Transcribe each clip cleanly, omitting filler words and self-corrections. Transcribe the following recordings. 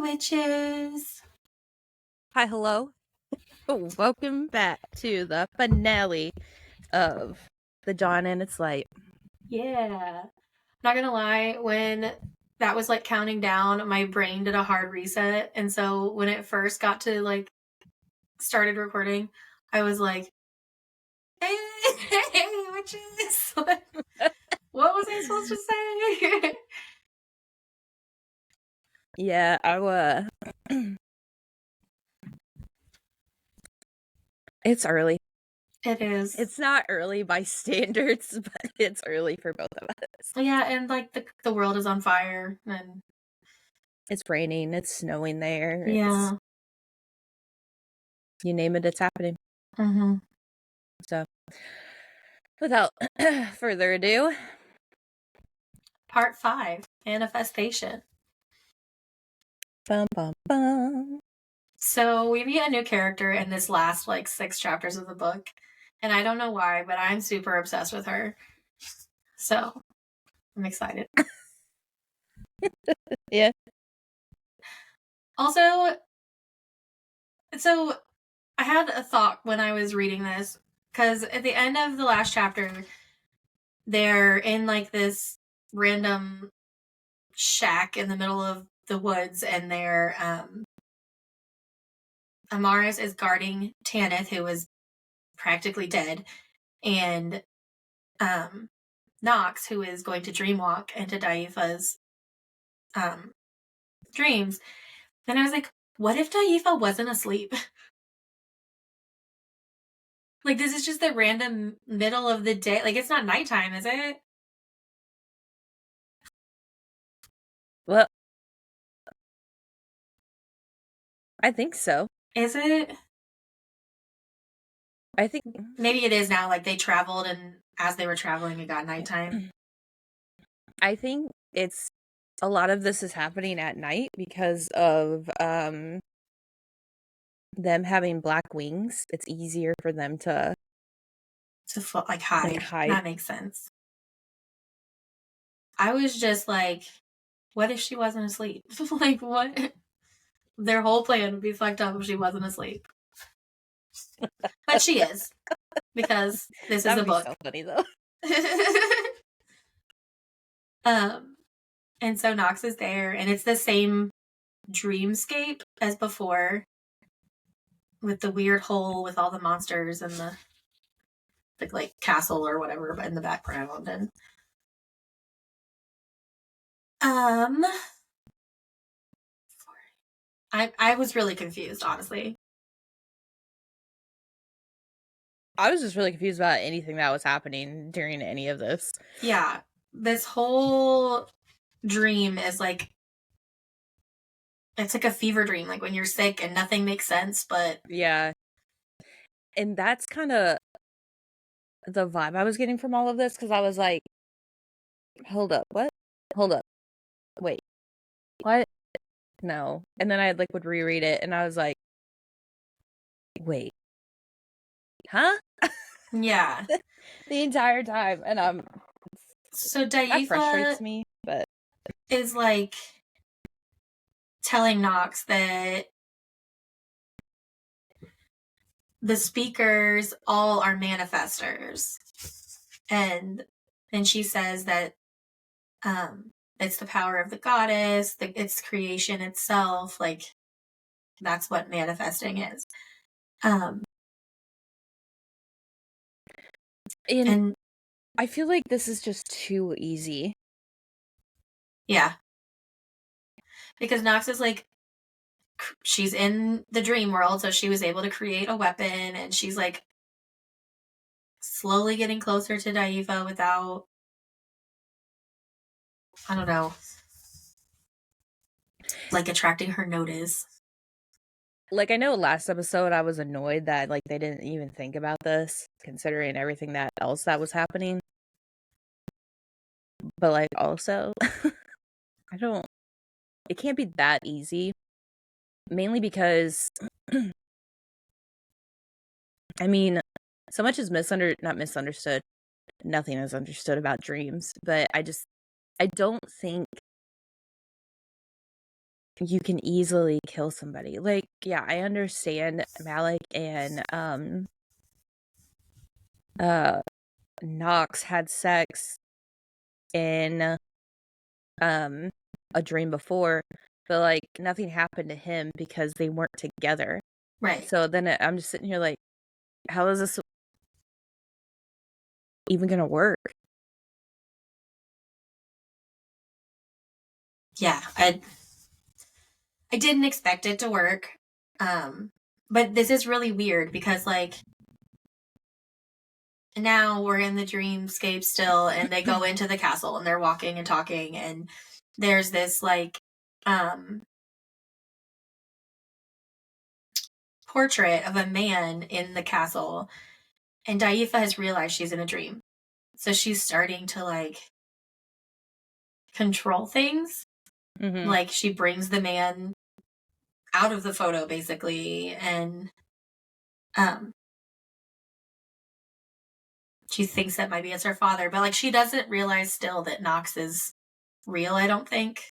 witches. Hi, hello. Welcome back to the finale of The Dawn and Its Light. Yeah. Not gonna lie, when that was like counting down, my brain did a hard reset. And so when it first got to like started recording, I was like, hey, witches. What was I supposed to say? Yeah, it's early. It is. It's not early by standards, but it's early for both of us. Yeah, and like the world is on fire and It's raining, it's snowing there. yeah. You name it, it's happening. Mm-hmm. So, without further ado, Part 5, Manifestation. bum bum bum. So we meet a new character in this last like 6 chapters of the book. And I don't know why, but I'm super obsessed with her. So I'm excited. Yeah. Also, so I had a thought when I was reading this, because at the end of the last chapter, they're in like this random shack in the middle of the woods, and they're Amaris is guarding Tanith, who is practically dead, and Nox, who is going to dreamwalk into Daifa's dreams. Then I was like, what if Daifa wasn't asleep? Like, this is just the random middle of the day. Like, it's not nighttime, is it? Well, I think so. Is it? I think Maybe it is now. Like, they traveled, and as they were traveling, it got nighttime. I think it's a lot of this is happening at night because of them having black wings. It's easier for them to Like, hide. That makes sense. I was just like, what if she wasn't asleep? Like, what? Their whole plan would be fucked up if she wasn't asleep. But she is. Because this is a book. So funny though. And so Nox is there, and it's the same dreamscape as before, with the weird hole with all the monsters and the like castle or whatever in the background. And I was really confused, honestly. I was just really confused about anything that was happening during any of this. Yeah, this whole dream is like, it's like a fever dream, like when you're sick and nothing makes sense, but yeah. And that's kind of the vibe I was getting from all of this, because I was like, hold up, what? Hold up. Wait. What? No. And then I like would reread it and I was like, wait. Huh? yeah. The entire time. And so that frustrates Daifa me, but is like telling Nox that the speakers all are manifestors. And then she says that it's the power of the goddess, it's creation itself, like that's what manifesting is. And I feel like this is just too easy. yeah. Because Nox is like, she's in the dream world, so she was able to create a weapon, and she's like slowly getting closer to Daifa without, I don't know, like attracting her notice. Like, I know last episode I was annoyed that like they didn't even think about this, considering everything that else that was happening. But like also it can't be that easy. Mainly because I mean, so much is not misunderstood. Nothing is understood about dreams, but I don't think you can easily kill somebody. Like, yeah, I understand Malik and Knox had sex in a dream before, but like nothing happened to him because they weren't together. Right. So then I'm just sitting here like, how is this even gonna work? Yeah, I didn't expect it to work. But this is really weird because like now we're in the dreamscape still, and they go into the castle and they're walking and talking, and there's this like portrait of a man in the castle, and Daifa has realized she's in a dream. So she's starting to like control things. Mm-hmm. Like she brings the man out of the photo basically, and um she thinks that maybe it's her father, but like she doesn't realize still that Knox is real, I don't think.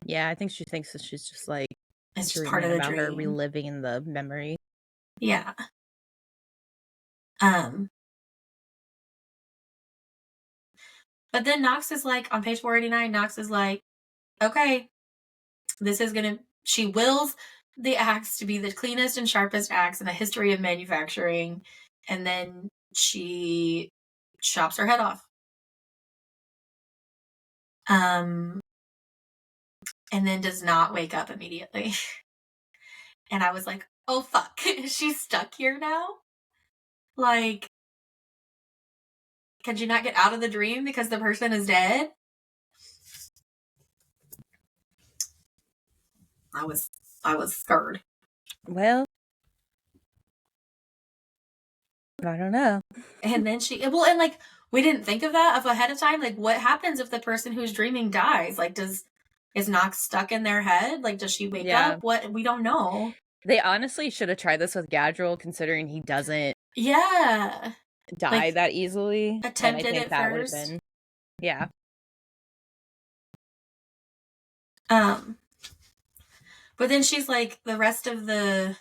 Yeah, I think she thinks that she's just like It's just part of dreaming the about her, dream. reliving the memory. Yeah. Um but then Knox is like on page 489, Knox is like, okay, this is gonna she wills the axe to be the cleanest and sharpest axe in the history of manufacturing, and then she chops her head off. Um and then does not wake up immediately. And I was like, oh fuck, she's stuck here now? Like, could you not get out of the dream because the person is dead? I was scared. Well, I don't know. And then and like we didn't think of that of ahead of time. Like, what happens if the person who's dreaming dies? Like, is Nox stuck in their head? Like, does she wake Yeah. up? What, we don't know. They honestly should have tried this with Gadriel, considering he doesn't Yeah, die like that easily. And I attempted think it that would have first. been, yeah. But then she's like, the rest of the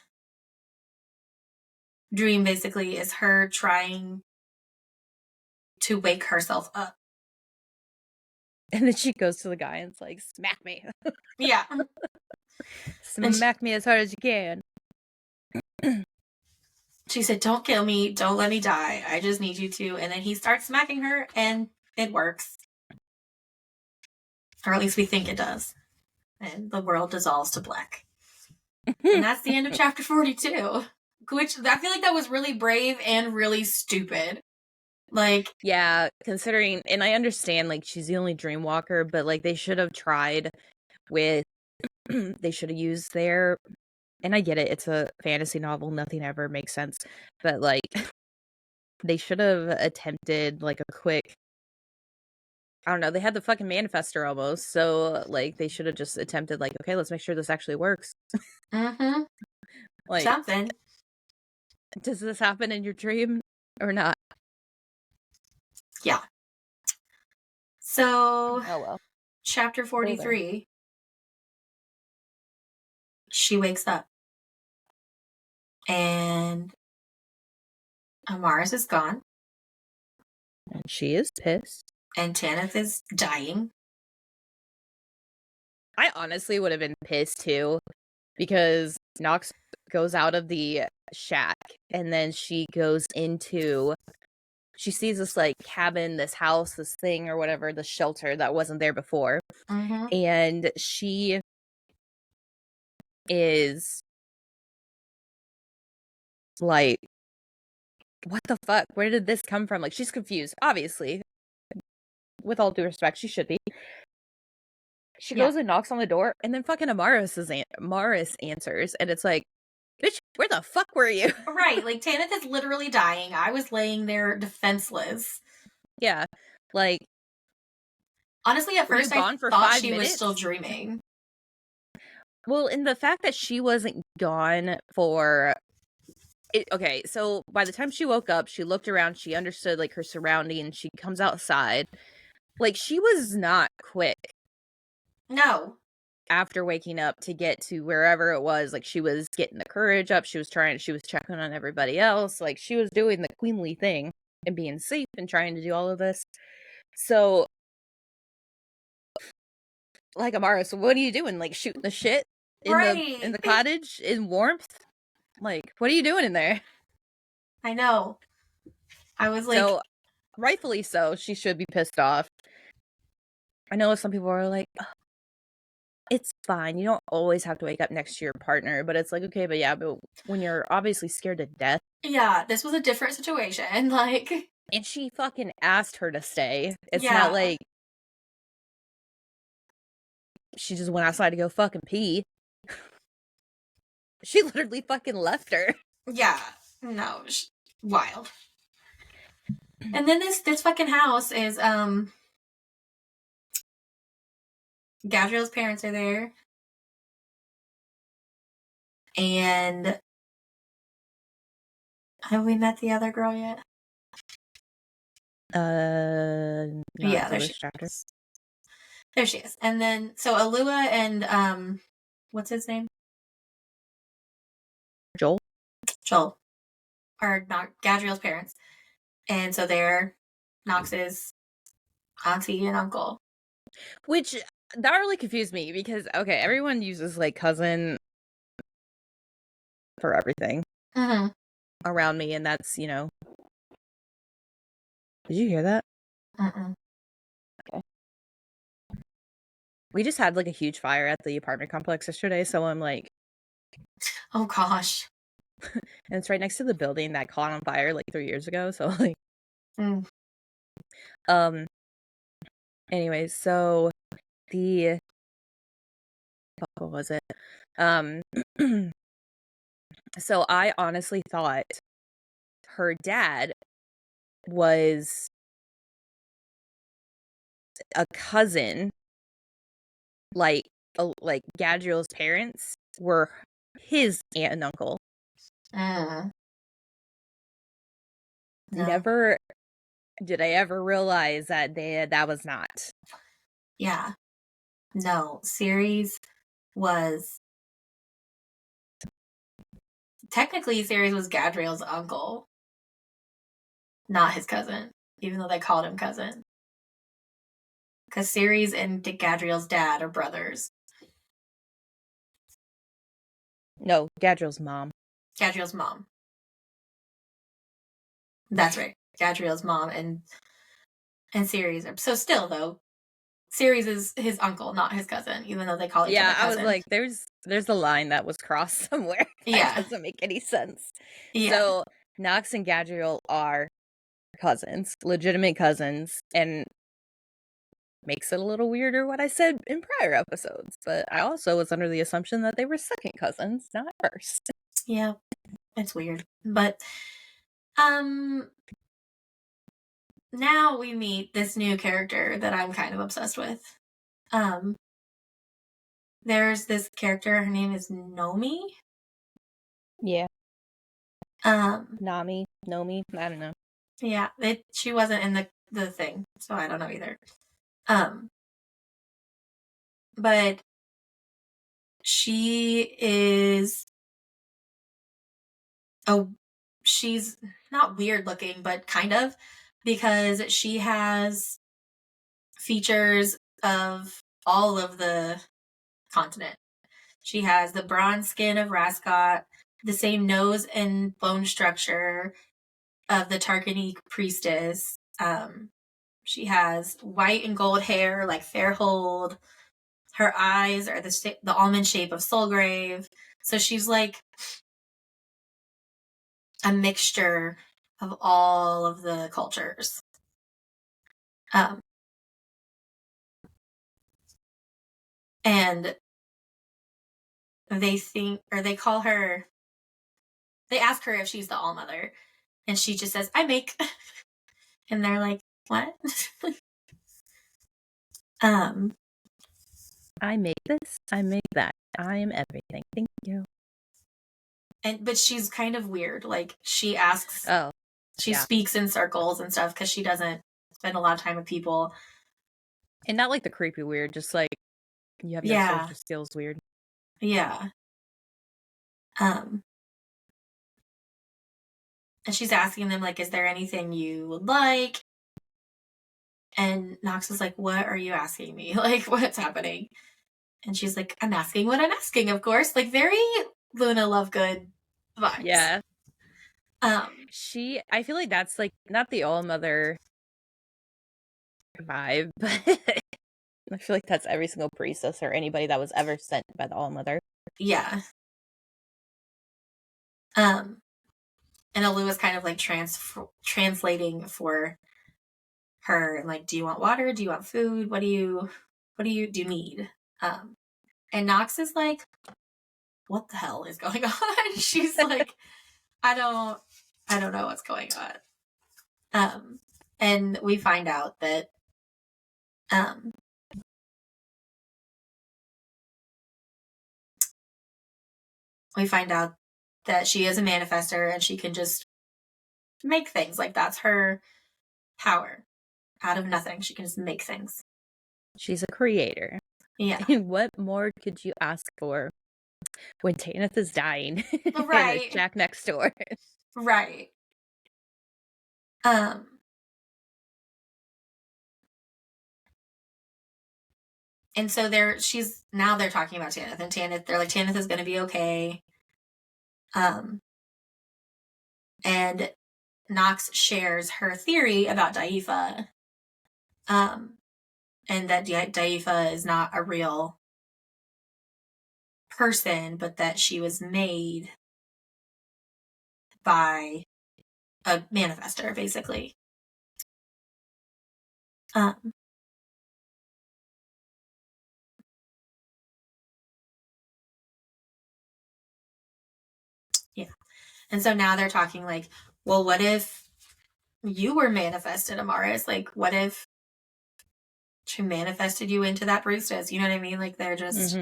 dream basically is her trying to wake herself up. And then she goes to the guy and it's like, smack me. Yeah. Smack me as hard as you can. She said, don't kill me. Don't let me die. I just need you to. And then he starts smacking her, and it works. Or at least we think it does. And the world dissolves to black. And that's the end of chapter 42. Which I feel like that was really brave and really stupid. Like, yeah, considering, and I understand, like, she's the only Dreamwalker, but, like, they should have tried with, they should have used their, and I get it, it's a fantasy novel, nothing ever makes sense, but, like, they should have attempted, like, a quick, I don't know, they had the fucking manifester almost, so, like, they should have just attempted, like, okay, let's make sure this actually works. Like, something. does this happen in your dream or not? Yeah. So, Oh, well. chapter 43, she wakes up. And Amaris is gone. And she is pissed. And Tanith is dying. I honestly would have been pissed too, because Nox goes out of the shack and then she goes into, she sees this like cabin, this house, this thing or whatever, the shelter that wasn't there before. Mm-hmm. And she is like, what the fuck? Where did this come from? Like, she's confused, obviously. With all due respect, she should be. She goes and knocks on the door, and then fucking Amaris answers, and it's like, bitch, where the fuck were you? Right, like Tanith is literally dying. I was laying there defenseless. Yeah, like, honestly, at first I thought she was still dreaming. Well, and the fact that she wasn't gone for it, okay, so by the time she woke up, she looked around, she understood like her surroundings, she comes outside. Like, she was not quick. No. after waking up to get to wherever it was, like, she was getting the courage up, she was checking on everybody else, like, she was doing the queenly thing and being safe and trying to do all of this. So, like, Amara, so what are you doing? Like, shooting the shit in the cottage in warmth? Like, what are you doing in there? I know. I was like, so rightfully so, she should be pissed off. I know some people are like, "Oh, it's fine. You don't always have to wake up next to your partner," but it's like, okay, but when you're obviously scared to death. Yeah, this was a different situation. Like, And she fucking asked her to stay. It's not yeah. like she just went outside to go fucking pee. She literally fucking left her. Yeah. No, wild. And then this fucking house is, Gabriel's parents are there. And have we met the other girl yet? Yeah, there she is. There she is. And then, so Alua and, what's his name? Joel are not Gadriel's parents. And so they're Nox's auntie and uncle. Which, that really confused me because, okay, everyone uses, like, cousin for everything around me, and that's, you know. Did you hear that? Okay. We just had, like, a huge fire at the apartment complex yesterday, so I'm like, oh gosh. And it's right next to the building that caught on fire like 3 years ago, so like anyways, so the what was it? So I honestly thought her dad was a cousin, like Gadriel's parents were his aunt and uncle. No. Never did I ever realize that that was not. Yeah. No, Ceres was technically Gadriel's uncle, not his cousin, even though they called him cousin. Because Ceres and Gadriel's dad are brothers. No, Gadriel's mom. Gadriel's mom. That's right. Gadriel's mom and Ceres are. So still though, Ceres is his uncle, not his cousin, even though they call each other cousin. I was like, there's a line that was crossed somewhere. That doesn't make any sense. Yeah. So Nox and Gadriel are cousins, legitimate cousins, and makes it a little weirder what I said in prior episodes. But I also was under the assumption that they were second cousins, not first. Yeah, it's weird. But now we meet this new character that I'm kind of obsessed with. There's this character, her name is Nomi. Yeah. Nomi, I don't know. Yeah, she wasn't in the thing, so I don't know either. But she is she's not weird looking, but kind of, because she has features of all of the continent. She has the bronze skin of Rascot, the same nose and bone structure of the Tarkanic priestess. She has white and gold hair like Fairhold. Her eyes are the almond shape of Soulgrave. So she's like a mixture of all of the cultures. And they call her, they ask her if she's the All-Mother, and she just says, I make. And they're like, what? I make this, I make that. I am everything. Thank you. But she's kind of weird. Like, she asks, she speaks in circles and stuff because she doesn't spend a lot of time with people. And not like the creepy weird, just like You have no Yeah. social skills, weird. Yeah. Um, and she's asking them, like, is there anything you would like? And Knox is like, what are you asking me? Like, what's happening? And she's like, I'm asking what I'm asking, of course. Like, very Luna Lovegood vibes. Yeah. Um, I feel like that's like not the all mother vibe, but I feel like that's every single priestess or anybody that was ever sent by the all mother. yeah. And Alu is kind of like translating for her, and like, do you want water? Do you want food? What do you need? And Knox is like, what the hell is going on? She's like, I don't know what's going on. And we find out that um she is a manifester and she can just make things. Like, that's her power. Out of nothing, she can just make things. She's a creator. Yeah. And what more could you ask for when Tanith is dying in a Right. shack next door? Right. And so they're talking about Tanith, and they're like, Tanith is gonna be okay. And Nox shares her theory about Daifa. And that Daifa is not a real person, but that she was made by a manifester, basically. Yeah. And so now they're talking like, well, what if you were manifested, Amaris? Like, what if she manifested you into that Brewsters? You know what I mean? Like, they're just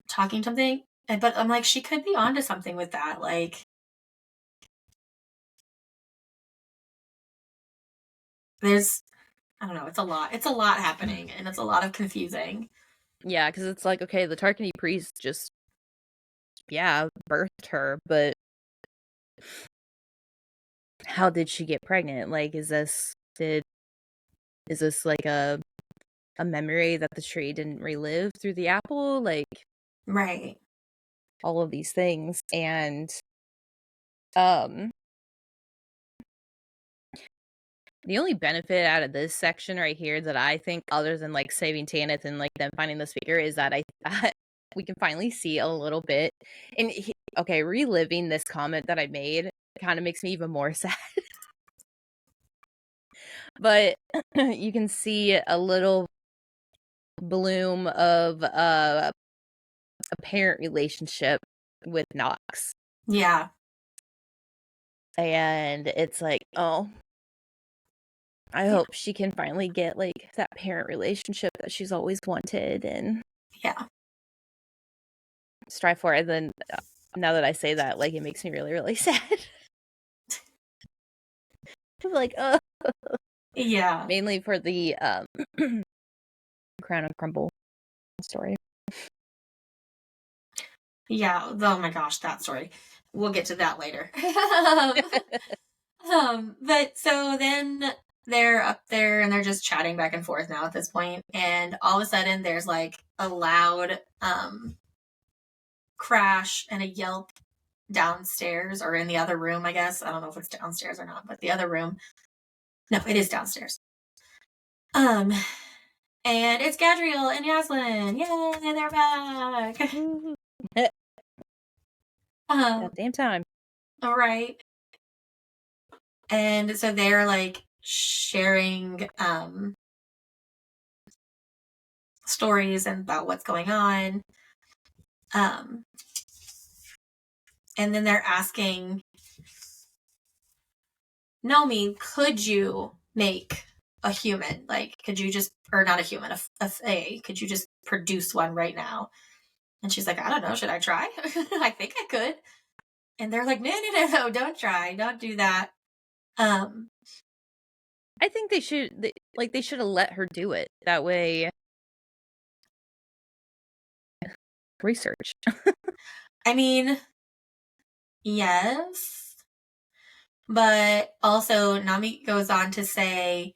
talking something. But I'm like, she could be onto something with that. Like, there's, I don't know, it's a lot. It's a lot happening, and it's a lot of confusing. Yeah, because it's like, okay, the Tarkany priest just, birthed her, but how did she get pregnant? Like, is this like a memory that the tree didn't relive through the apple? Like, Right. all of these things. And the only benefit out of this section right here that I think, other than like saving Tanith and like them finding the speaker, is that we can finally see a little bit. And reliving this comment that I made kind of makes me even more sad. But you can see a little bloom of a parent relationship with Knox. Yeah. And it's like, oh, I hope she can finally get like that parent relationship that she's always wanted and strive for it. Then now that I say that, like, it makes me really, really sad. I'm like, yeah. Mainly for the Crown and Crumble story. Yeah. Oh my gosh, that story. We'll get to that later. But so then they're up there and they're just chatting back and forth now at this point, and all of a sudden there's like a loud crash and a yelp downstairs, or in the other room, I guess. I don't know if it's downstairs or not, but the other room. No, it is downstairs. And it's Gadriel and Yaslin. Yay, they're back. Damn time. All right. And so they're like sharing stories and about what's going on. And then they're asking Nomi, could you make a human? Like, could you just, or not a human, a fae, could you just produce one right now? And she's like, I don't know, should I try? I think I could. And they're like, no, don't try, don't do that. I think they should have let her do it. That way research. I mean, yes. But also, Nami goes on to say,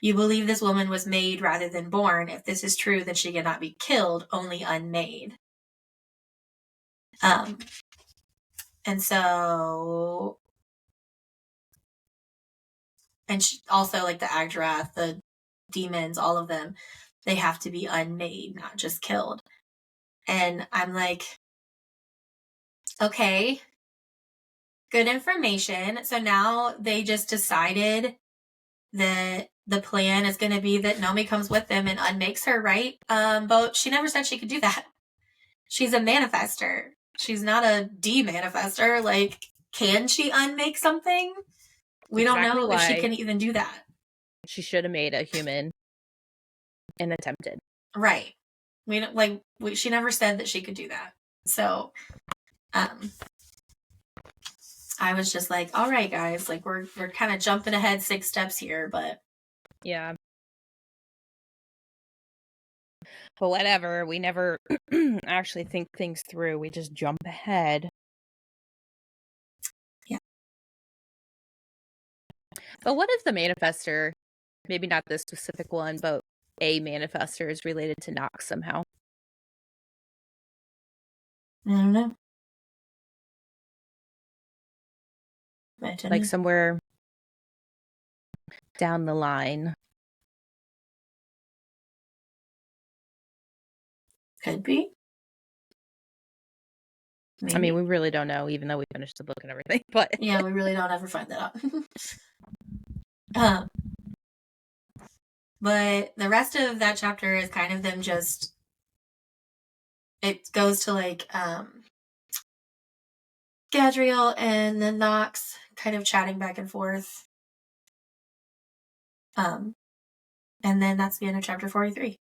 you believe this woman was made rather than born. If this is true, then she cannot be killed, only unmade. And so, and she, also like the Agdrath, the demons, all of them, they have to be unmade, not just killed. And I'm like, okay, good information. So now they just decided that the plan is going to be that Nomi comes with them and unmakes her, right? But she never said she could do that. She's a manifester. She's not a de-manifester. Like, can she unmake something? We don't Exactly know if she why can even do that. she should have made a human and attempted. Right. We don't like. She never said that she could do that. So, I was just like, all right, guys, like we're kind of jumping ahead 6 steps here, but Yeah. But whatever, we never actually think things through. We just jump ahead. yeah. But what if the manifester, maybe not this specific one, but a manifester is related to Nox somehow? I don't know. I don't Like know. somewhere down the line. Could be. Maybe. I mean, we really don't know, even though we finished the book and everything. But yeah, we really don't ever find that out. But the rest of that chapter is kind of them just. It goes to like Gadriel and then Nox kind of chatting back and forth. And then that's the end of chapter 43.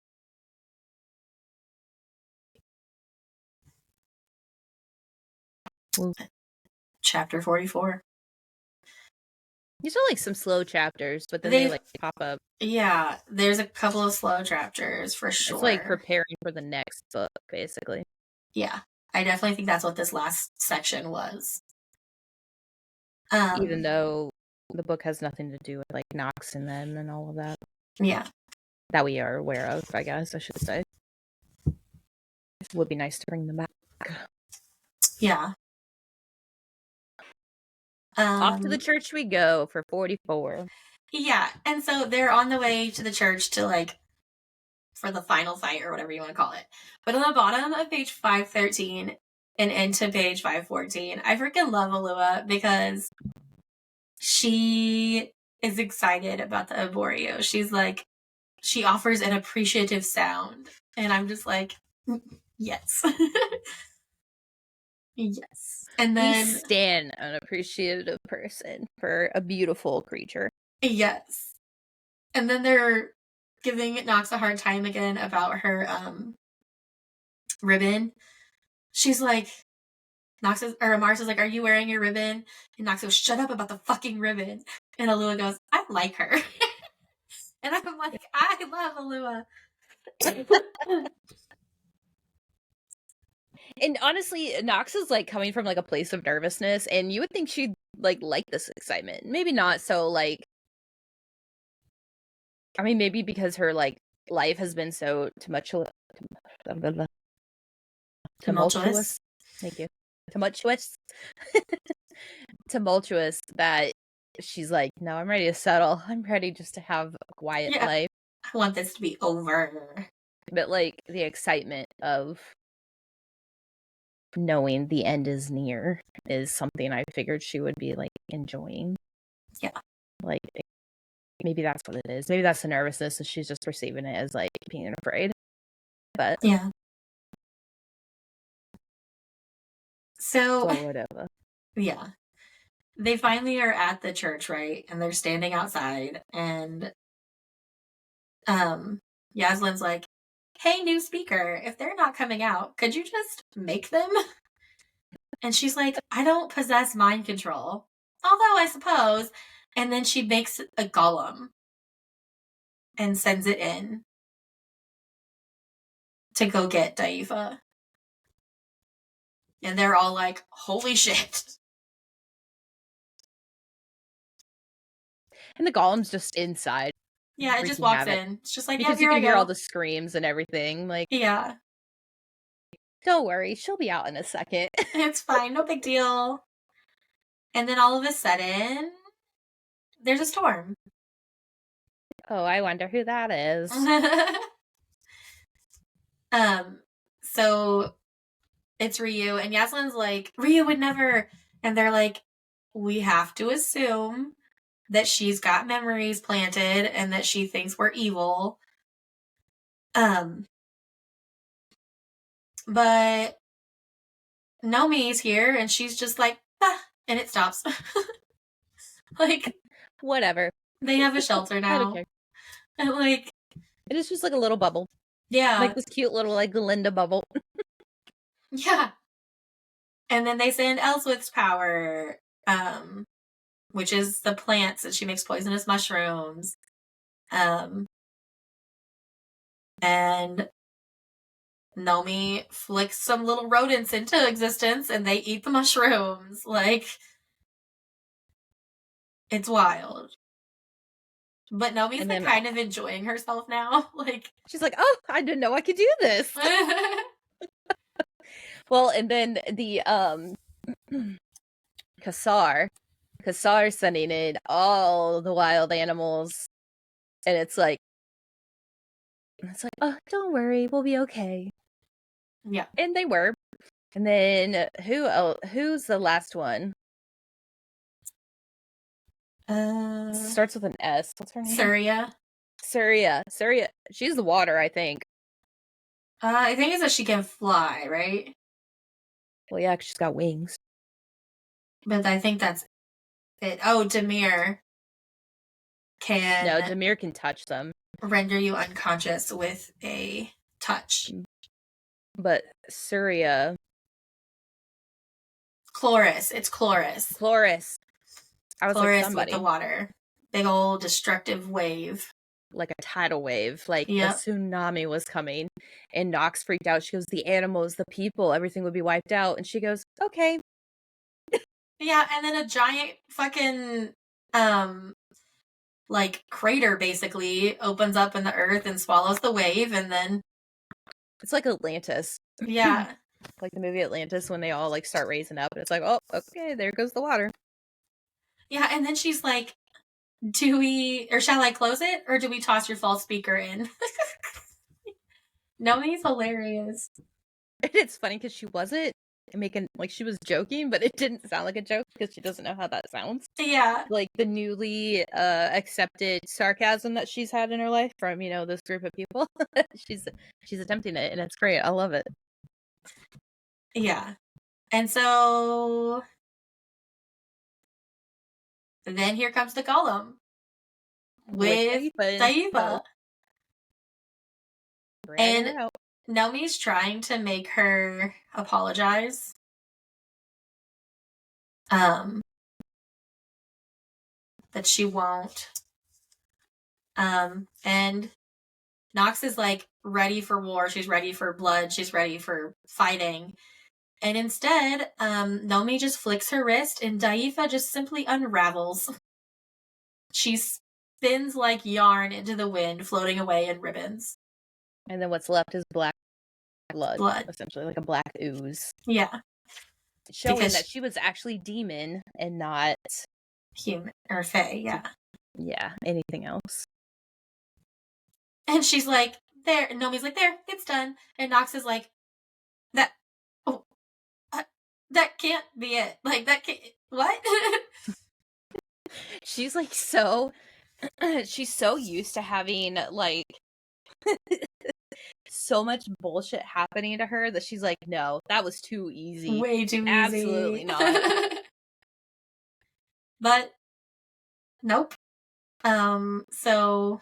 Ooh. Chapter 44. These are like some slow chapters, but then they like pop up. Yeah, there's a couple of slow chapters for sure. It's like preparing for the next book, basically. Yeah, I definitely think that's what this last section was. Even though the book has nothing to do with like Nox and them and all of that. Yeah. That we are aware of, I guess I should say. It would be nice to bring them back. Yeah. Off to the church we go for 44. Yeah, and so they're on the way to the church to like for the final fight or whatever you want to call it. But on the bottom of page 513 and into page 514, I freaking love Alua because she is excited about the arboreal. She's like, she offers an appreciative sound. And I'm just like, yes. yes. And then. We stand an appreciative person for a beautiful creature. Yes. And then they're giving Nox a hard time again about her ribbon. She's like, Mars is like, are you wearing your ribbon? And Nox goes, shut up about the fucking ribbon. And Alua goes, I like her. And I'm like, I love Alua. And honestly, Nox is like coming from like a place of nervousness, and you would think she'd like this excitement. Maybe not so like. I mean, maybe because her like life has been so tumultuous. Thank you. Tumultuous that she's like, no, I'm ready to settle. I'm ready just to have a quiet life. I want this to be over. But like the excitement of knowing the end is near is something I figured she would be like enjoying. Yeah. Like maybe that's what it is. Maybe that's the nervousness and she's just perceiving it as like being afraid. But yeah. So whatever. Yeah. They finally are at the church, right? And they're standing outside and Yaslin's like, hey, new speaker, if they're not coming out, could you just make them? And she's like, I don't possess mind control. Although I suppose. And then she makes a golem and sends it in to go get Daifa. And they're all like, holy shit. And the golem's just inside. Yeah, it just wreaking walks havoc. in. It's just like, yep, Because you here I can hear all go. the screams and everything. Like, Yeah, don't worry, she'll be out in a second. it's fine. No big deal. And then all of a sudden, there's a storm. Oh, I wonder who that is. So it's Ryu, and Yaslin's like, Ryu would never. And they're like, we have to assume that she's got memories planted and that she thinks we're evil. But Nomi's here, and she's just like, ah, and it stops. Like, whatever. They have a shelter now. I don't care. And like, it is just like a little bubble. Yeah. Like this cute little like Glinda bubble. Yeah. And then they send Elswith's power, which is the plants that she makes poisonous mushrooms. And Nomi flicks some little rodents into existence and they eat the mushrooms. Like, it's wild. But Nomi's like kind of enjoying herself now. Like, she's like, oh, I didn't know I could do this. Well, and then the Kassar sending in all the wild animals, and it's like, oh, don't worry, we'll be okay. Yeah. And they were. And then who's the last one? Starts with an S. What's her name? Surya. She's the water, I think. I think it's that she can fly, right? Well, yeah, 'cause she's got wings. But I think that's it. Oh, Dimir can... No, Dimir can touch them. Render you unconscious with a touch. But Surya... Chloris. It's Chloris. I was Chloris like, somebody. with the water. Big old destructive wave. Like a tidal wave. Like a tsunami was coming. And Nox freaked out. She goes, the animals, the people, everything would be wiped out. And she goes, okay. Yeah, and then a giant fucking like crater basically opens up in the earth and swallows the wave, and then it's like Atlantis. Yeah. Like the movie Atlantis when they all like start raising up and it's like, oh, okay, there goes the water. Yeah, and then she's like, shall I close it, or do we toss your false speaker in? No, he's hilarious. It's funny because she wasn't making, like, she was joking, but it didn't sound like a joke because she doesn't know how that sounds. Yeah. Like the newly accepted sarcasm that she's had in her life from, this group of people. she's attempting it, and it's great. I love it. Yeah. And so then here comes the golem with Daiva. And Nomi's trying to make her apologize. That she won't. And Nox is like ready for war. She's ready for blood. She's ready for fighting. And instead, Nomi just flicks her wrist and Daiva just simply unravels. She spins like yarn into the wind, floating away in ribbons. And then what's left is black blood. Essentially, like a black ooze. Yeah. Showing that she was actually demon and not human or fae, yeah. Yeah, anything else. And she's like, there. And Nomi's like, there, it's done. And Nox is like, that can't be it. Like, that can't, what? She's like she's so used to having like so much bullshit happening to her that she's like, no, that was too easy. Way too easy. Absolutely not. But nope. So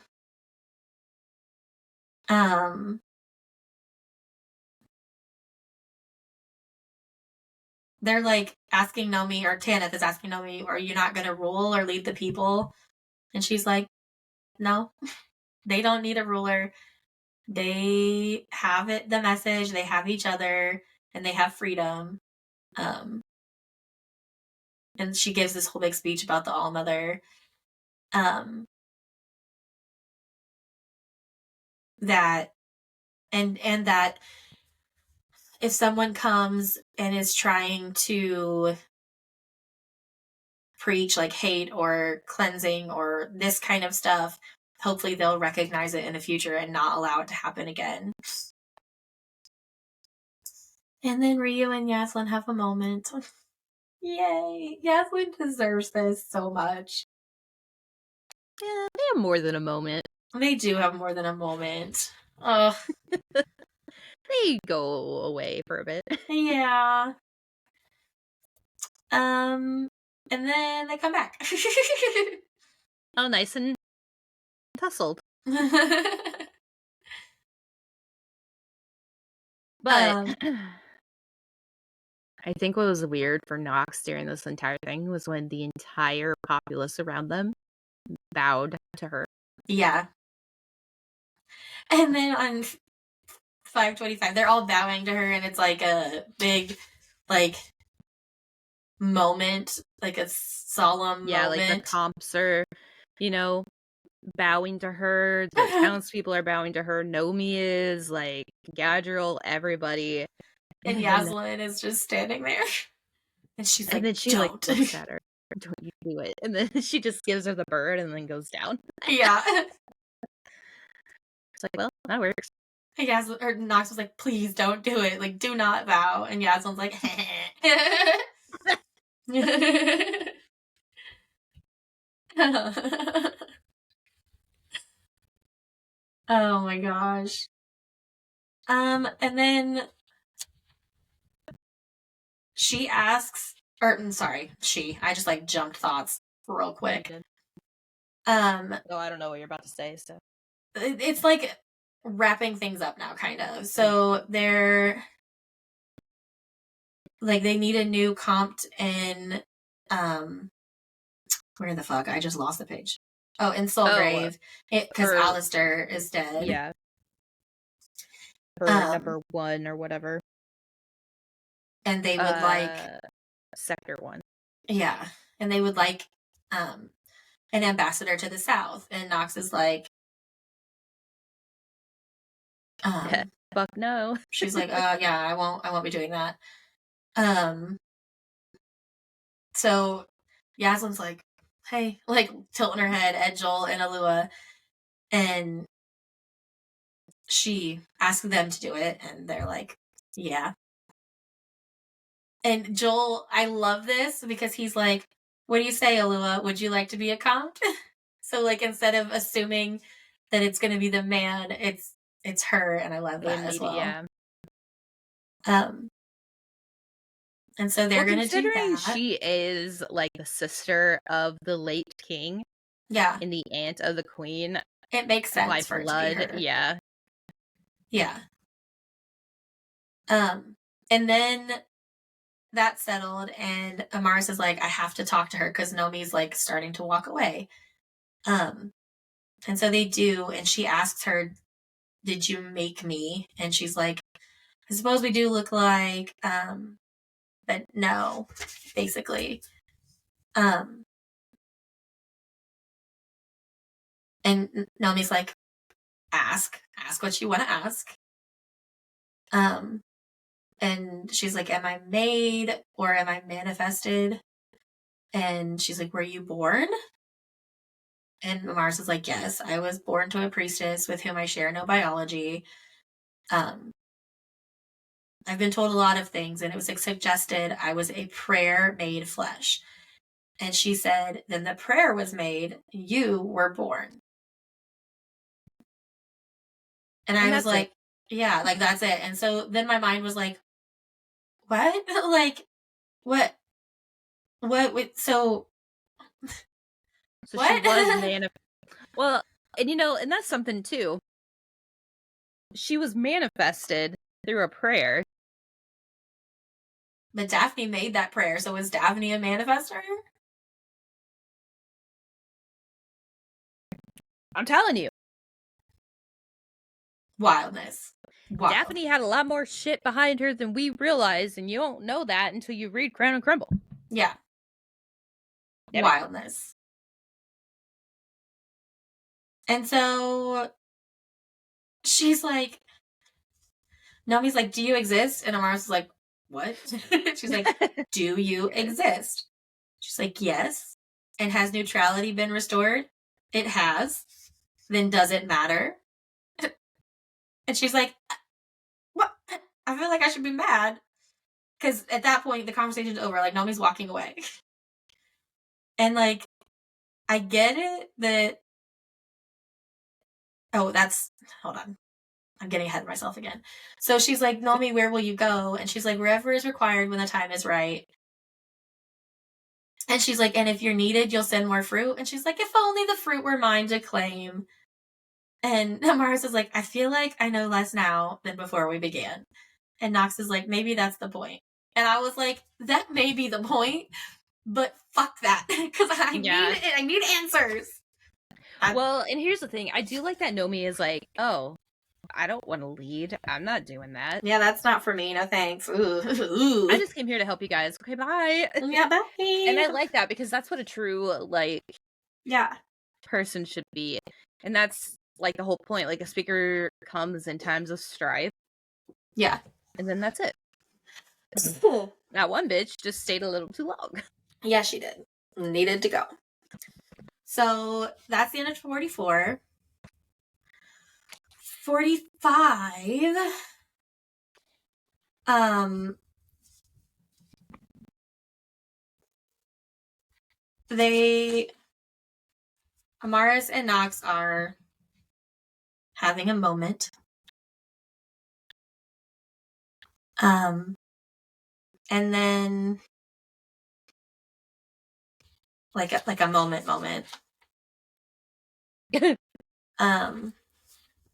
they're like asking Nomi, or Tanith is asking Nomi, are you not gonna rule or lead the people? And she's like, no. They don't need a ruler. They have the message, they have each other, and they have freedom. And she gives this whole big speech about the All-Mother. That and that if someone comes and is trying to preach like hate or cleansing or this kind of stuff, hopefully they'll recognize it in the future and not allow it to happen again. And then Ryu and Yaslin have a moment. Yay! Yaslin deserves this so much. Yeah, they have more than a moment. They do have more than a moment. Ugh. They go away for a bit. Yeah. And then they come back. Oh, nice and tussled. But I think what was weird for Nox during this entire thing was when the entire populace around them bowed to her. Yeah. And then on 525, they're all bowing to her, and it's like a big, like, moment, like a solemn moment. Like the comps are, bowing to her. The townspeople are bowing to her. Nomi is, like, Gadriel, everybody. And Yaslin is just standing there. And she's like, and then she don't. like looks at her. Don't you do it. And then she just gives her the bird and then goes down. Yeah. It's like, well, that works. Yaslin, or Nox was like, please don't do it. Like, do not bow. And Yaslin's like, oh my gosh. And then she asks, or sorry, I just like jumped thoughts real quick. I don't know what you're about to say, so it's like wrapping things up now, kind of. So they're like, they need a new compt in where the fuck? I just lost the page. Oh, in Soulgrave, because Alistair is dead. Yeah. For number 1 or whatever. And they would like Sector 1. Yeah. And they would like an ambassador to the South. And Nox is like, fuck no. She's like, yeah, I won't be doing that. So Yaslin's like, hey, like tilting her head at Joel and Alua, and she asked them to do it, and they're like, yeah. And Joel, I love this because he's like, what do you say, Alua? Would you like to be a comp? So like, instead of assuming that it's going to be the man, it's her, and I love that as well. Yeah. And so they're going to do that. Considering she is like the sister of the late king, yeah, and the aunt of the queen, it makes sense by for blood. It to be her. Yeah. Yeah. And then that's settled, and Amaris is like, I have to talk to her because Nomi's like starting to walk away. And so they do, and she asks her, did you make me? And she's like, I suppose we do look like, but no, basically. And Nomi's like, ask what you want to ask. And she's like, am I made or am I manifested? And she's like, were you born? And Mars is like, yes, I was born to a priestess with whom I share no biology. I've been told a lot of things, and it was suggested I was a prayer made flesh. And she said, then the prayer was made, you were born. And I was like, yeah, like that's it. And so then my mind was like, what? Like, what? So what? She was well, and and that's something too. She was manifested through a prayer. But Daphne made that prayer, so was Daphne a manifester? I'm telling you. Wildness. Wow. Daphne had a lot more shit behind her than we realized, and you don't know that until you read Crown and Crumble. Yeah. Damn it. Wildness. And so she's like, Nomi's like, do you exist? And Amara's like, what? She's like, do you exist? She's like, yes. And has neutrality been restored? It has. Then does it matter? And she's like, what? I feel like I should be mad. Because at that point, the conversation's over. Like, Nomi's walking away. And, like, I get it that. Oh, hold on. I'm getting ahead of myself again. So she's like, Nomi, where will you go? And she's like, wherever is required when the time is right. And she's like, and if you're needed, you'll send more fruit. And she's like, if only the fruit were mine to claim. And Amaris is like, I feel like I know less now than before we began. And Nox is like, maybe that's the point. And I was like, that may be the point, but fuck that. Because I need answers. Well, and here's the thing. I do like that Nomi is like, oh, I don't want to lead. I'm not doing that. Yeah, that's not for me. No thanks. Ooh. I just came here to help you guys. Okay, bye. Yeah, bye. And I like that because that's what a true, like, person should be. And that's, like, the whole point. Like, a speaker comes in times of strife. Yeah. And then that's it. That one bitch just stayed a little too long. Yeah, she did. Needed to go. So that's the end of 44. 45. Amaris and Nox are having a moment. And then like a moment.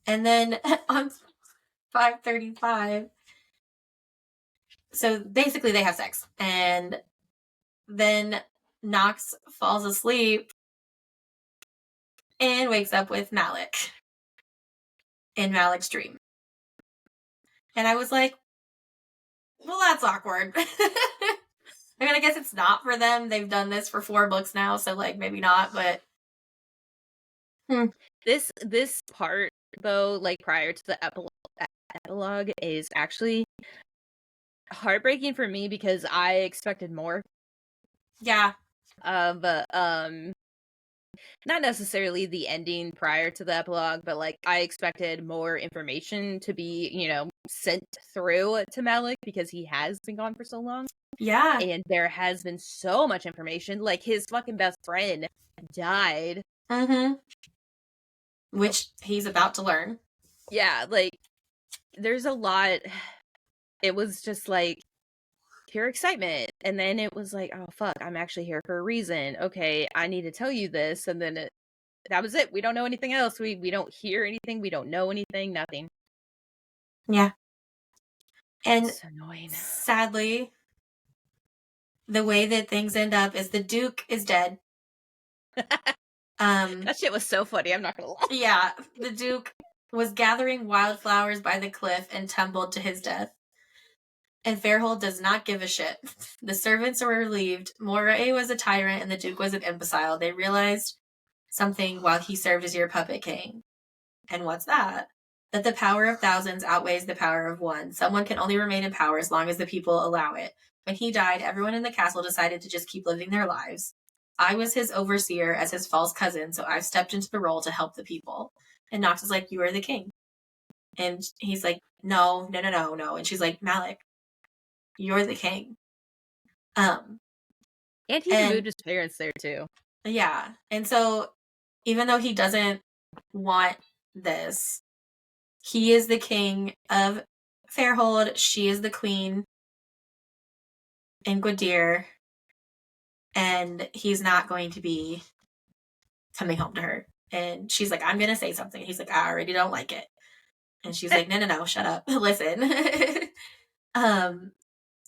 And then on 5:35, so basically they have sex, and then Nox falls asleep and wakes up with Malik in Malik's dream. And I was like, well, that's awkward. I mean, I guess it's not for them. They've done this for 4 books now, so, like, maybe not, but... This part, though, like, prior to the epilogue is actually heartbreaking for me because I expected more. Yeah. But, not necessarily the ending prior to the epilogue, but, like, I expected more information to be, you know, sent through to Malik because he has been gone for so long. Yeah. And there has been so much information. Like, his fucking best friend died. Mm-hmm. Which he's about to learn. Yeah, like, there's a lot. It was just, like, pure excitement. And then it was like, oh, fuck, I'm actually here for a reason. Okay, I need to tell you this. And then that was it. We don't know anything else. We don't hear anything. We don't know anything. Nothing. Yeah. And it's annoying. Sadly, the way that things end up is the Duke is dead. That shit was so funny. I'm not gonna lie. Yeah, the Duke was gathering wildflowers by the cliff and tumbled to his death. And Fairhold does not give a shit. The servants are relieved. Moray was a tyrant and the Duke was an imbecile. They realized something while he served as your puppet king. And what's that? That the power of thousands outweighs the power of one. Someone can only remain in power as long as the people allow it. When he died, everyone in the castle decided to just keep living their lives. I was his overseer as his false cousin, so I've stepped into the role to help the people. And Nox is like, you are the king. And he's like, no. And she's like, Malik, you're the king. And he removed his parents there too. Yeah. And so even though he doesn't want this, he is the king of Fairhold. She is the queen in Gwydir. And he's not going to be coming home to her. And she's like, I'm going to say something. He's like, I already don't like it. And she's like, no, shut up. Listen.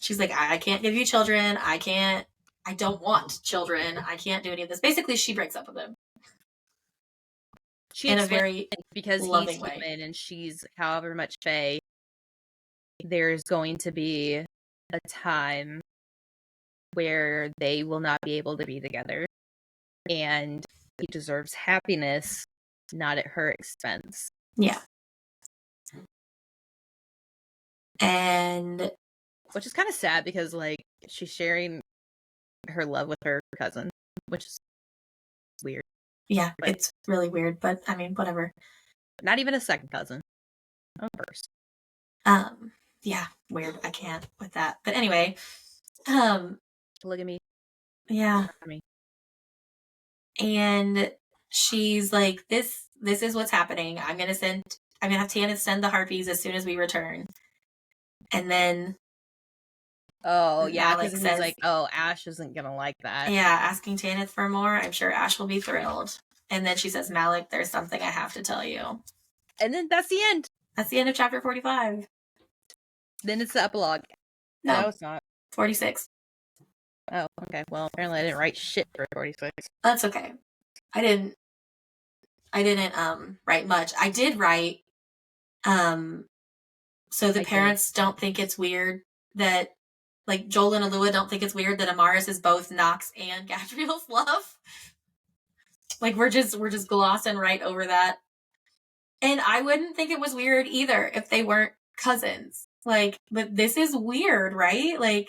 She's like, I can't give you children. I don't want children. I can't do any of this. Basically, she breaks up with him. She in a very because loving he's way. human and she's however much fae. there's going to be a time where they will not be able to be together, and he deserves happiness, not at her expense. Yeah. And which is kind of sad because like she's sharing her love with her cousin, which is weird. Yeah, but it's really weird, but I mean, whatever. Not even a second cousin. A first. Yeah, weird. I can't with that. But anyway, polygamy. Yeah. And she's like, this is what's happening. I'm gonna have Tana send the harpies as soon as we return. And then yeah, because he's like, oh, Ash isn't gonna like that. Yeah, asking Tanith for more. I'm sure Ash will be thrilled. And then she says, Malik, there's something I have to tell you. And then that's the end. That's the end of chapter 45. Then it's the epilogue. No, it's not. 46. Oh, okay. Well, apparently I didn't write shit for 46. That's okay. I didn't write much. I did write so the parents don't think it's weird that, like, Joel and Alua don't think it's weird that Amaris is both Nox and Gadriel's love. Like, we're just glossing right over that. And I wouldn't think it was weird either if they weren't cousins. Like, but this is weird, right? Like,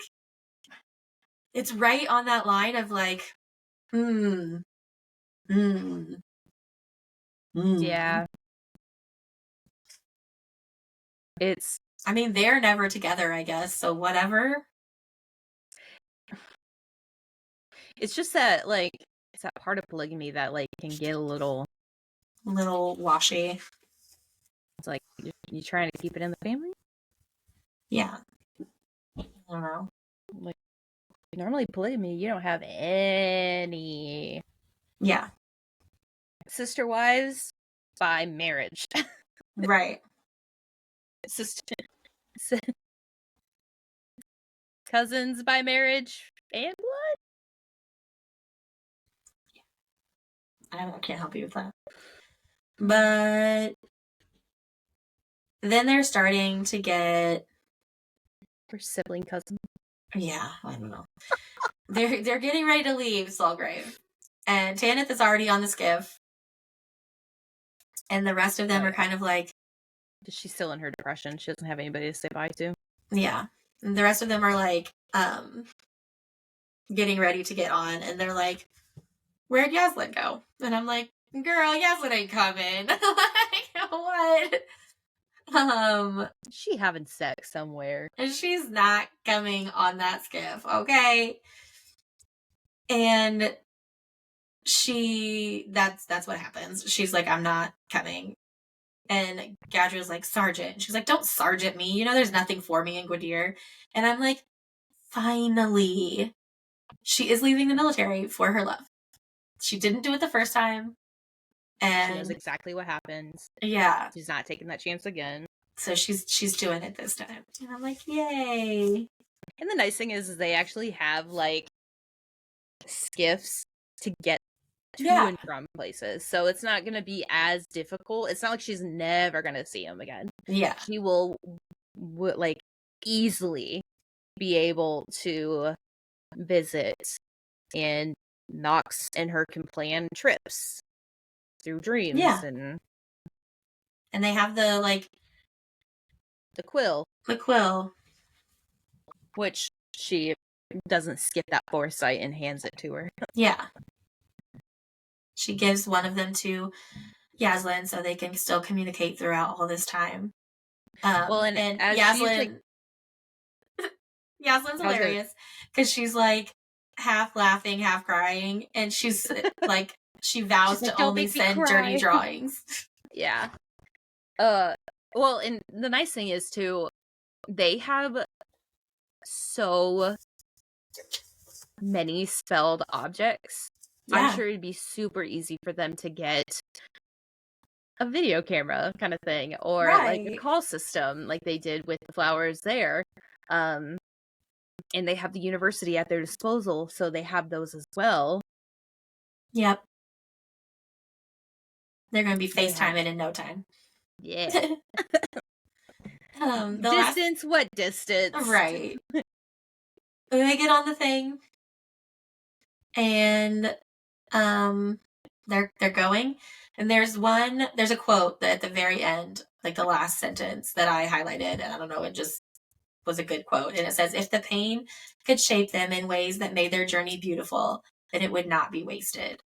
it's right on that line of like, Yeah. It's, I mean, they're never together, I guess, so whatever. It's just that, like, it's that part of polygamy that, like, can get a little washy. It's like, you trying to keep it in the family? Yeah. I don't know. Like, normally polygamy, you don't have any. Yeah. Sister wives by marriage. Right. Cousins by marriage and blood? I can't help you with that. But then they're starting to get her sibling cousin. Yeah, I don't know. they're getting ready to leave Salgrave. And Tanith is already on the skiff. And the rest of them are kind of like, she's still in her depression. She doesn't have anybody to say bye to. Yeah. And the rest of them are like getting ready to get on, and they're like, where'd Yaslin go? And I'm like, girl, Yaslin ain't coming. Like, what? She having sex somewhere. And she's not coming on that skiff, okay? And that's what happens. She's like, I'm not coming. And Gadriel's like, Sergeant. She's like, don't Sergeant me. You know there's nothing for me in Gwydir. And I'm like, finally. She is leaving the military for her love. She didn't do it the first time. And she knows exactly what happens. Yeah. She's not taking that chance again. So she's doing it this time. And I'm like, yay. And the nice thing is they actually have, like, skiffs to get to and from places. So it's not going to be as difficult. It's not like she's never going to see him again. Yeah. She will, like, easily be able to visit, and Nox and her can plan trips through dreams. Yeah. And they have the quill. The quill. Which she doesn't skip that foresight and hands it to her. Yeah. She gives one of them to Yaslin so they can still communicate throughout all this time. And Yaslin... Yaslin's hilarious because she's like half laughing, half crying, and she's like, she vows to only send dirty drawings. Yeah. Well, and the nice thing is too, they have so many spelled objects. Yeah. I'm sure it'd be super easy for them to get a video camera kind of thing, or like a call system like they did with the flowers there. And they have the university at their disposal, so they have those as well. Yep. They're going to be FaceTiming in no time. Yeah. The Distance? What distance? Right. They get on the thing, and they're going, and there's a quote that at the very end, like the last sentence that I highlighted, and I don't know, it just was a good quote, and it says, "If the pain could shape them in ways that made their journey beautiful, then it would not be wasted."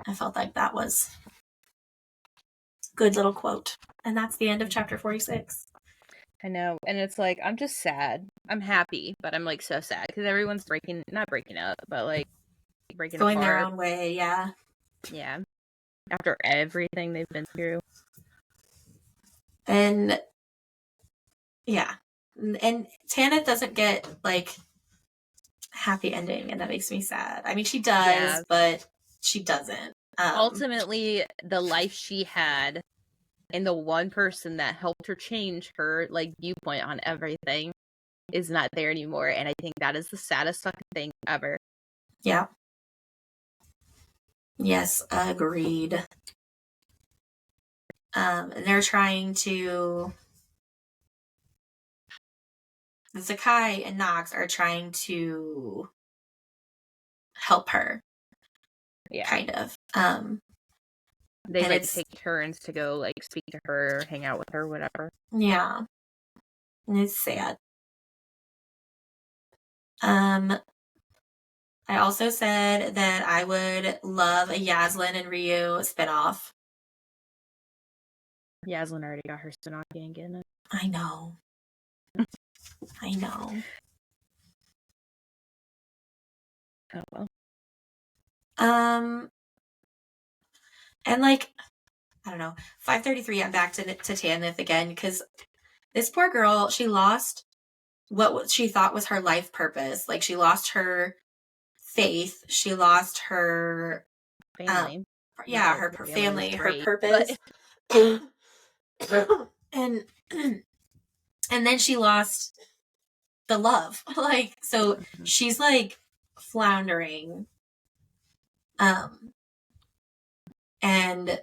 I felt like that was a good little quote, and that's the end of chapter 46. I know, and it's like, I'm just sad. I'm happy, but I'm like so sad because everyone's not breaking up, but like breaking Going apart. their own way, yeah. Yeah. After everything they've been through. And yeah. And Tana doesn't get like happy ending, and that makes me sad. I mean, she does, but she doesn't. Ultimately, the life she had and the one person that helped her change her like viewpoint on everything is not there anymore, and I think that is the saddest fucking thing ever. Yeah. Yes, agreed. They're trying to. Zakai and Nox are trying to help her. Yeah. Kind of. They like take turns to go like speak to her, hang out with her, whatever. Yeah. And it's sad. I also said that I would love a Yaslin and Ryu spinoff. Yaslin already got her spinoff gang in it. I know. I know. Oh well. And like, I don't know, 533, I'm back to Tanith again, because this poor girl, she lost what she thought was her life purpose. Like, she lost her faith. She lost her family. Her family, her purpose. and then she lost the love. Like, so she's like floundering. And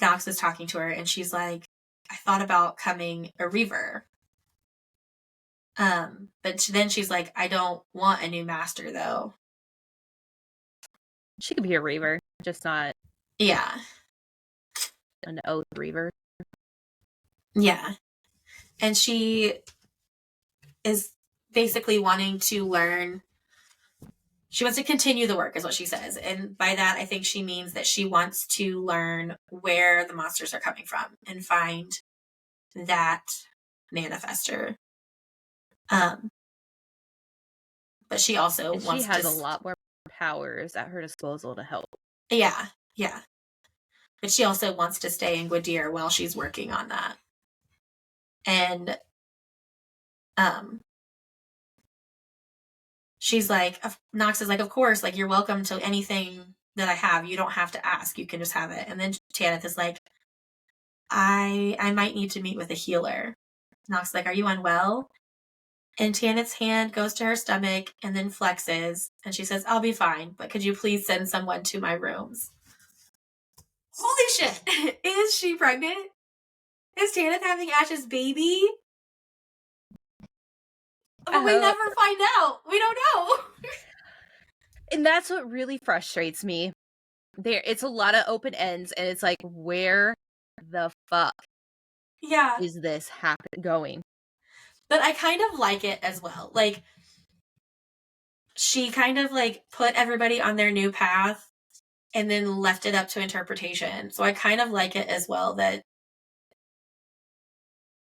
Nox is talking to her, and she's like, I thought about becoming a reaver. But then she's like, I don't want a new master, though. She could be a reaver, just not. Yeah. An oath reaver. Yeah. And she is basically wanting to learn. She wants to continue the work, is what she says. And by that, I think she means that she wants to learn where the monsters are coming from and find that manifester. But she also wants she has a lot more powers at her disposal to help. Yeah, yeah. But she also wants to stay in Gwydir while she's working on that. And she's like, Nox is like, of course, like, you're welcome to anything that I have. You don't have to ask. You can just have it. And then Tanith is like, I might need to meet with a healer. Nox is like, are you unwell? And Tanith's hand goes to her stomach and then flexes. And she says, I'll be fine, but could you please send someone to my rooms? Holy shit! Is she pregnant? Is Tanith having Ash's baby? But we never find out. We don't know. And that's what really frustrates me. It's a lot of open ends, and it's like, where the fuck is this going? But I kind of like it as well. Like, she kind of like put everybody on their new path and then left it up to interpretation. So I kind of like it as well that,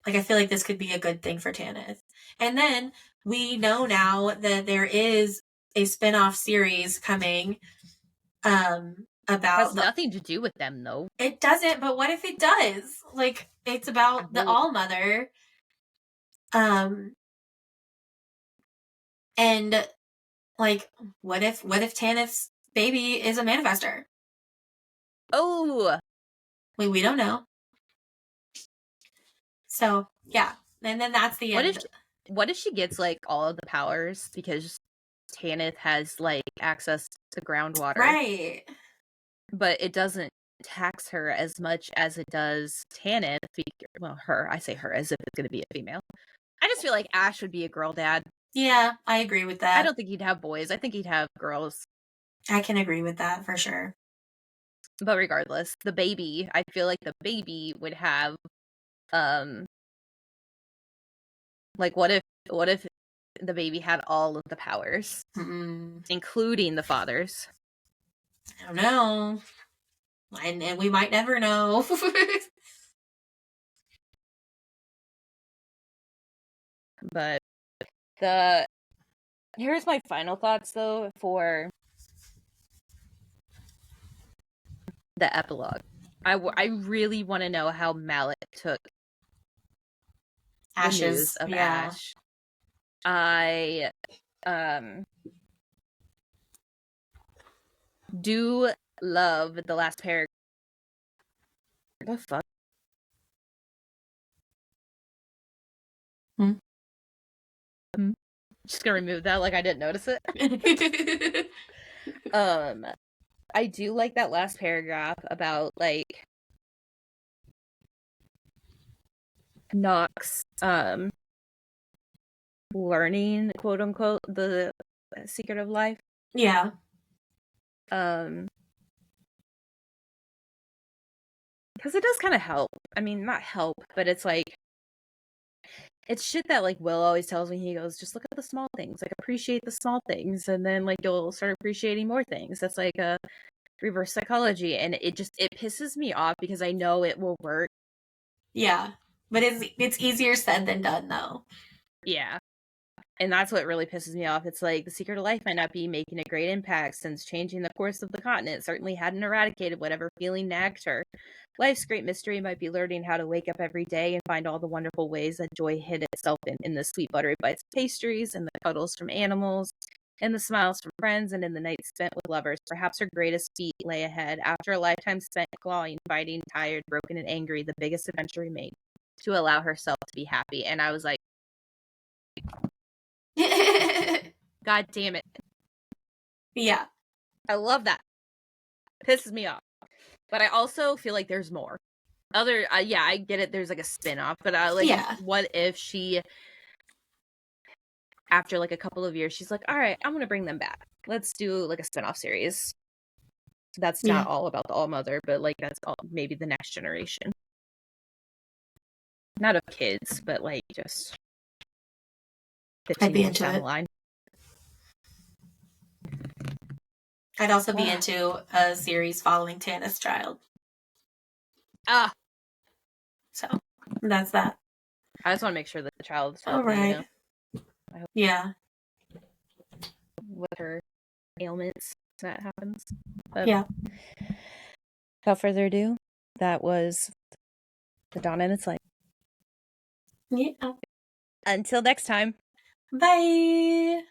like, I feel like this could be a good thing for Tanith. And then we know now that there is a spin-off series coming about... Has nothing to do with them, though. It doesn't, but what if it does? Like, it's about the All-Mother. And, like, what if Tanith's baby is a manifester? Oh! We don't know. So, yeah. And then that's the end. What if she gets, like, all of the powers because Tanith has, like, access to groundwater? Right. But it doesn't tax her as much as it does Tanith. Well, her. I say her as if it's going to be a female. I just feel like Ash would be a girl dad. Yeah, I agree with that. I don't think he'd have boys. I think he'd have girls. I can agree with that for sure. But regardless, the baby, I feel like the baby would have, like, what if the baby had all of the powers, including the father's? I don't know. And we might never know. But here's my final thoughts, though, for the epilogue. I really want to know how Malik took the news of Ash. I do love the last paragraph. What the fuck? Just gonna remove that like I didn't notice it. I do like that last paragraph about, like, Nox learning, quote unquote, the secret of life. Yeah. Because it does kind of help. I mean, not help, but it's like, it's shit that, like, Will always tells me. He goes, just look at the small things, like, appreciate the small things, and then, like, you'll start appreciating more things. That's like a reverse psychology, and it pisses me off because I know it will work. Yeah, but it's easier said than done, though. Yeah. And that's what really pisses me off. It's like, the secret of life might not be making a great impact, since changing the course of the continent certainly hadn't eradicated whatever feeling nagged her. Life's great mystery might be learning how to wake up every day and find all the wonderful ways that joy hid itself in the sweet buttery bites of pastries, and the cuddles from animals, and the smiles from friends, and in the nights spent with lovers. Perhaps her greatest feat lay ahead. After a lifetime spent clawing, fighting, tired, broken, and angry, the biggest adventure remained: to allow herself to be happy. And I was like, God damn it. Yeah. I love that. Pisses me off. But I also feel like there's more. Yeah, I get it. There's like a spin-off, but what if she, after like a couple of years, she's like, all right, I'm going to bring them back. Let's do like a spin-off series. That's not all about the All-Mother, but like that's maybe the next generation. Not of kids, but like just 15 years down the line. I'd also be into a series following Tanith's child. So that's that. I just want to make sure that the child is healthy. All right. You know? I hope. Yeah. With her ailments, that happens. But yeah. Without further ado, that was The Dawn in Its Light. Yeah. Until next time. Bye.